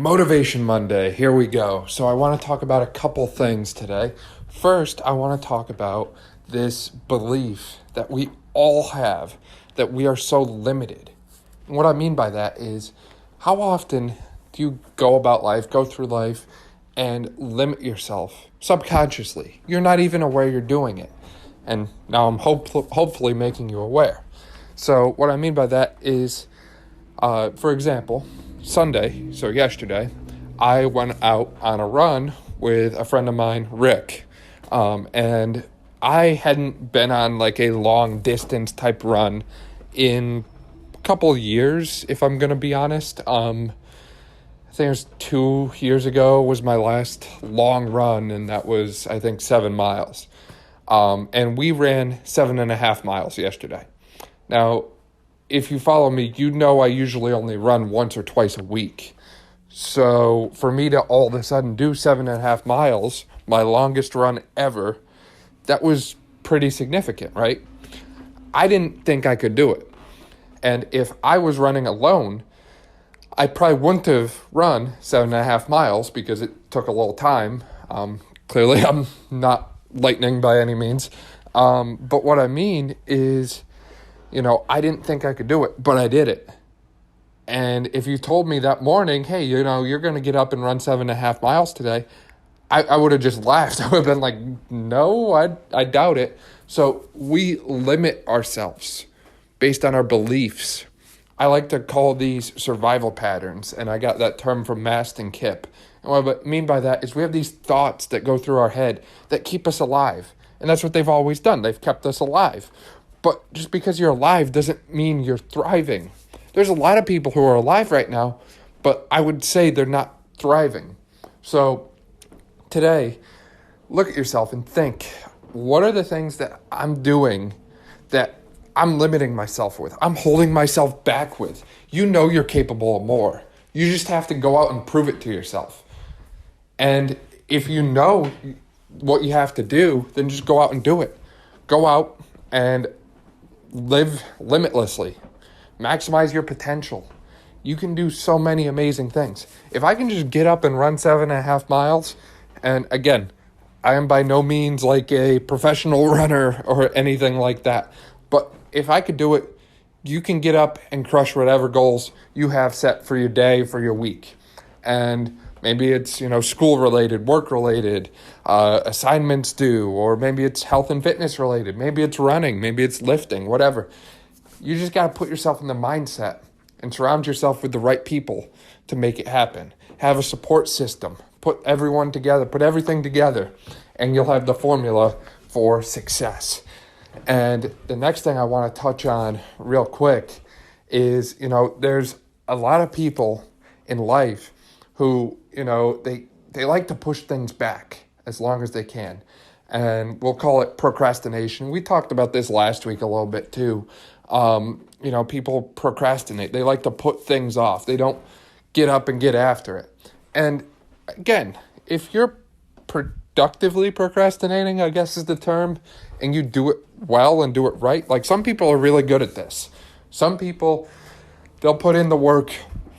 Motivation Monday, here we go. So I want to talk about a couple things today. First, I want to talk about this belief that we all have that we are so limited. And what I mean by that is, how often do you go about life, go through life, and limit yourself subconsciously? You're not even aware you're doing it. And now I'm hopefully making you aware. So what I mean by that is, for example, Sunday, so yesterday, I went out on a run with a friend of mine, Rick. And I hadn't been on like a long distance type run in a couple of years, if I'm going to be honest. I think it was 2 years ago was my last long run, and that was, I think, 7 miles. And we ran 7.5 miles yesterday. Now, if you follow me, you know I usually only run once or twice a week. So for me to all of a sudden do 7.5 miles, my longest run ever, that was pretty significant, right? I didn't think I could do it. And if I was running alone, I probably wouldn't have run 7.5 miles because it took a little time. Clearly, I'm not lightning by any means. But what I mean is, I didn't think I could do it, but I did it. And if you told me that morning, hey, you're going to get up and run 7.5 miles today, I would have just laughed. I would have been like, no, I doubt it. So we limit ourselves based on our beliefs. I like to call these survival patterns, and I got that term from Mast and Kip. And what I mean by that is we have these thoughts that go through our head that keep us alive. And that's what they've always done. They've kept us alive. But just because you're alive doesn't mean you're thriving. There's a lot of people who are alive right now, but I would say they're not thriving. So today, look at yourself and think, what are the things that I'm doing that I'm limiting myself with? I'm holding myself back with. You know you're capable of more. You just have to go out and prove it to yourself. And if you know what you have to do, then just go out and do it. Go out and live limitlessly. Maximize your potential. You can do so many amazing things. If I can just get up and run 7.5 miles, and again, I am by no means like a professional runner or anything like that, but if I could do it, you can get up and crush whatever goals you have set for your day, for your week. And maybe it's, school related, work related, assignments due, or maybe it's health and fitness related. Maybe it's running, maybe it's lifting, whatever. You just got to put yourself in the mindset and surround yourself with the right people to make it happen. Have a support system. Put everyone together, put everything together, and you'll have the formula for success. And the next thing I want to touch on real quick is, there's a lot of people in life who, they like to push things back as long as they can. And we'll call it procrastination. We talked about this last week a little bit too. People procrastinate. They like to put things off. They don't get up and get after it. And again, if you're productively procrastinating, I guess is the term, and you do it well and do it right, like some people are really good at this. Some people, they'll put in the work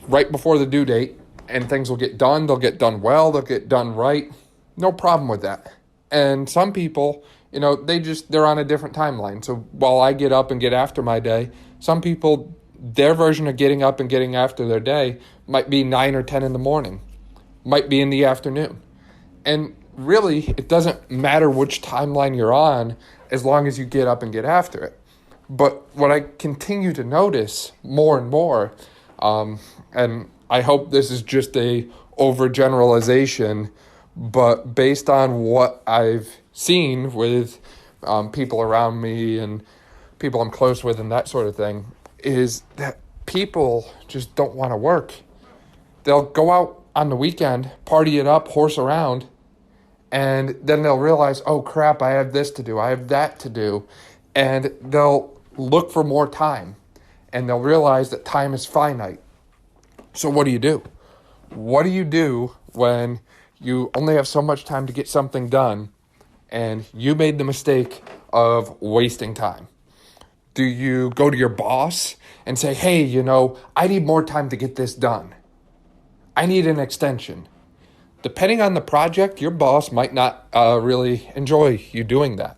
right before the due date, and things will get done. They'll get done well. They'll get done right. No problem with that. And some people, they're on a different timeline. So while I get up and get after my day, some people, their version of getting up and getting after their day might be 9 or 10 in the morning, might be in the afternoon. And really, it doesn't matter which timeline you're on as long as you get up and get after it. But what I continue to notice more and more, and I hope this is just a overgeneralization, but based on what I've seen with people around me and people I'm close with and that sort of thing, is that people just don't want to work. They'll go out on the weekend, party it up, horse around, and then they'll realize, oh crap, I have this to do, I have that to do, and they'll look for more time, and they'll realize that time is finite. So what do? What do you do when you only have so much time to get something done, and you made the mistake of wasting time? Do you go to your boss and say, hey, I need more time to get this done? I need an extension. Depending on the project, your boss might not really enjoy you doing that.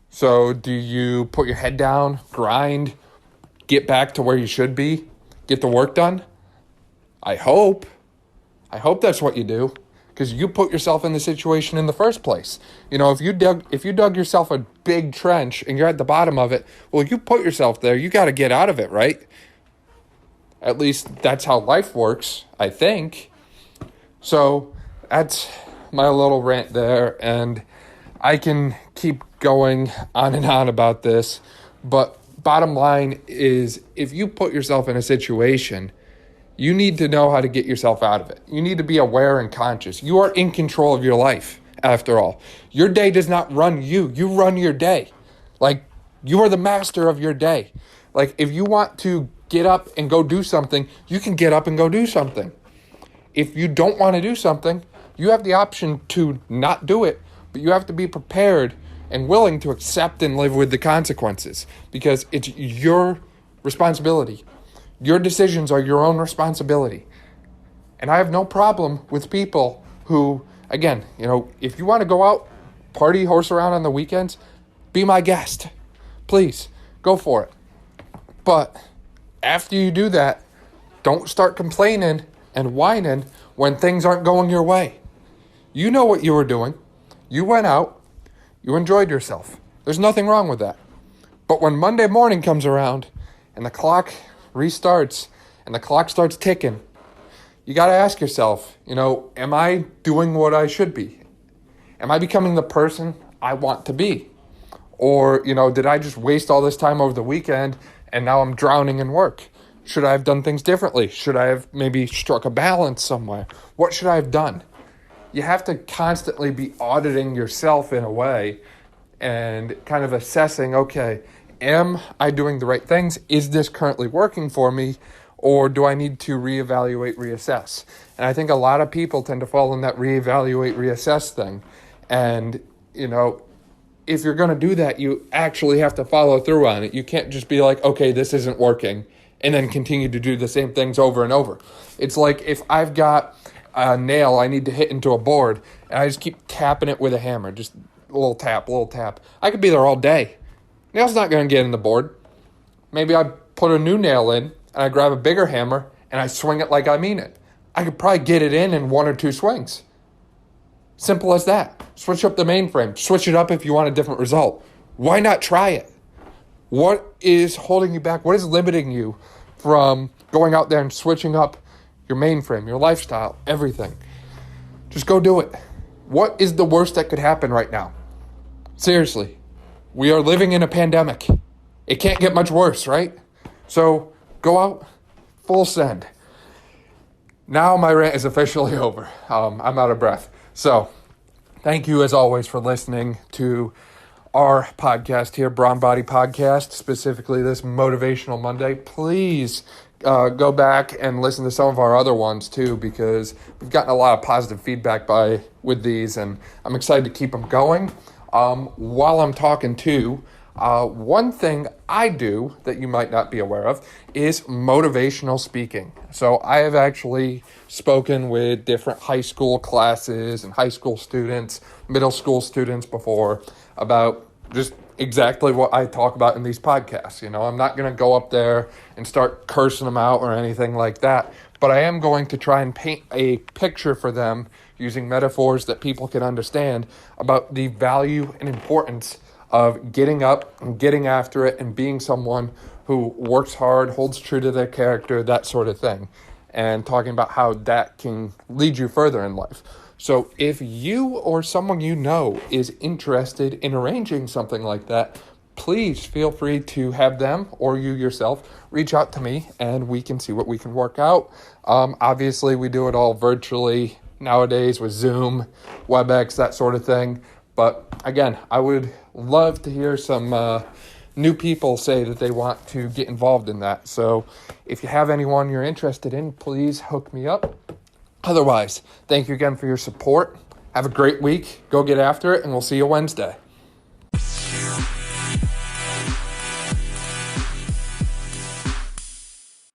So do you put your head down, grind, get back to where you should be, get the work done? I hope that's what you do, because you put yourself in the situation in the first place. If you dug yourself a big trench and you're at the bottom of it, well, you put yourself there, you got to get out of it, right? At least that's how life works, I think. So that's my little rant there, and I can keep going on and on about this, but bottom line is, if you put yourself in a situation, you need to know how to get yourself out of it. You need to be aware and conscious. You are in control of your life, after all. Your day does not run you. You run your day. Like, you are the master of your day. Like, if you want to get up and go do something, you can get up and go do something. If you don't want to do something, you have the option to not do it, but you have to be prepared and willing to accept and live with the consequences, because it's your responsibility. Your decisions are your own responsibility. And I have no problem with people who, again, if you want to go out, party, horse around on the weekends, be my guest. Please, go for it. But after you do that, don't start complaining and whining when things aren't going your way. You know what you were doing. You went out. You enjoyed yourself. There's nothing wrong with that. But when Monday morning comes around and the clock restarts and the clock starts ticking, you got to ask yourself, am I doing what I should be? Am I becoming the person I want to be? Or, did I just waste all this time over the weekend and now I'm drowning in work? Should I have done things differently? Should I have maybe struck a balance somewhere? What should I have done? You have to constantly be auditing yourself in a way and kind of assessing, okay, am I doing the right things? Is this currently working for me? Or do I need to reevaluate, reassess? And I think a lot of people tend to fall in that reevaluate, reassess thing. And, if you're going to do that, you actually have to follow through on it. You can't just be like, okay, this isn't working, and then continue to do the same things over and over. It's like if I've got a nail I need to hit into a board, and I just keep tapping it with a hammer, just a little tap, I could be there all day. Nail's not going to get in the board. Maybe I put a new nail in, and I grab a bigger hammer, and I swing it like I mean it. I could probably get it in 1 or 2 swings. Simple as that. Switch up the mainframe. Switch it up if you want a different result. Why not try it? What is holding you back? What is limiting you from going out there and switching up your mainframe, your lifestyle, everything? Just go do it. What is the worst that could happen right now? Seriously, we are living in a pandemic. It can't get much worse, right? So go out, full send. Now my rant is officially over. I'm out of breath. So thank you as always for listening to our podcast here, Brown Body Podcast, specifically this Motivational Monday. Please go back and listen to some of our other ones too, because we've gotten a lot of positive feedback with these, and I'm excited to keep them going. While I'm talking too, one thing I do that you might not be aware of is motivational speaking. So I have actually spoken with different high school classes and high school students, middle school students before about just exactly what I talk about in these podcasts. I'm not going to go up there and start cursing them out or anything like that, but I am going to try and paint a picture for them using metaphors that people can understand about the value and importance of getting up and getting after it and being someone who works hard, holds true to their character, that sort of thing, and talking about how that can lead you further in life. So if you or someone you know is interested in arranging something like that, please feel free to have them or you yourself reach out to me and we can see what we can work out. Obviously, we do it all virtually nowadays with Zoom, WebEx, that sort of thing. But again, I would love to hear some new people say that they want to get involved in that. So if you have anyone you're interested in, please hook me up. Otherwise, thank you again for your support. Have a great week. Go get after it, and we'll see you Wednesday.